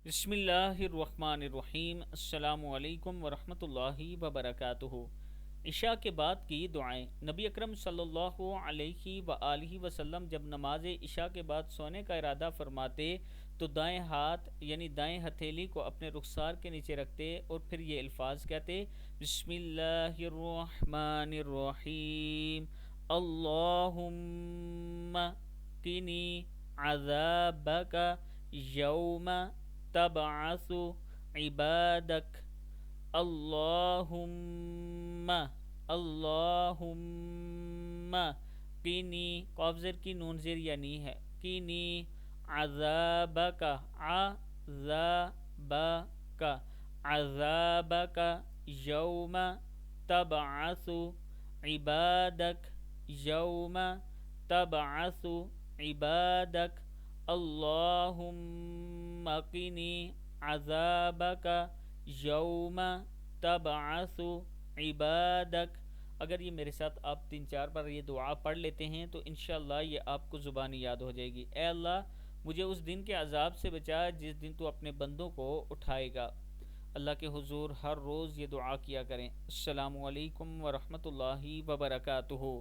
بسم اللہ الرحمن الرحیم۔ السلام علیکم ورحمۃ اللہ وبرکاتہ۔ عشاء کے بعد کی دعائیں۔ نبی اکرم صلی اللہ علیہ وآلہ وسلم جب نماز عشاء کے بعد سونے کا ارادہ فرماتے تو دائیں ہاتھ یعنی دائیں ہتھیلی کو اپنے رخسار کے نیچے رکھتے اور پھر یہ الفاظ کہتے: بسم اللہ الرحمن الرحیم، اللہم قنی عذابک یوم تبعث عبادک، اللہم اللہم قنی، قاف زیر کی نون زیر یعنی ہے، قنی عذابک، عذابک، عذابک یوم تبعث عبادک، یوم تبعث عبادک، اللہم قنی عذابک یوم تبعث عبادک۔ اگر یہ میرے ساتھ آپ 3-4 بار یہ دعا پڑھ لیتے ہیں تو انشاءاللہ یہ آپ کو زبانی یاد ہو جائے گی۔ اے اللہ مجھے اس دن کے عذاب سے بچا جس دن تو اپنے بندوں کو اٹھائے گا۔ اللہ کے حضور ہر روز یہ دعا کیا کریں۔ السلام علیکم ورحمۃ اللہ وبرکاتہ۔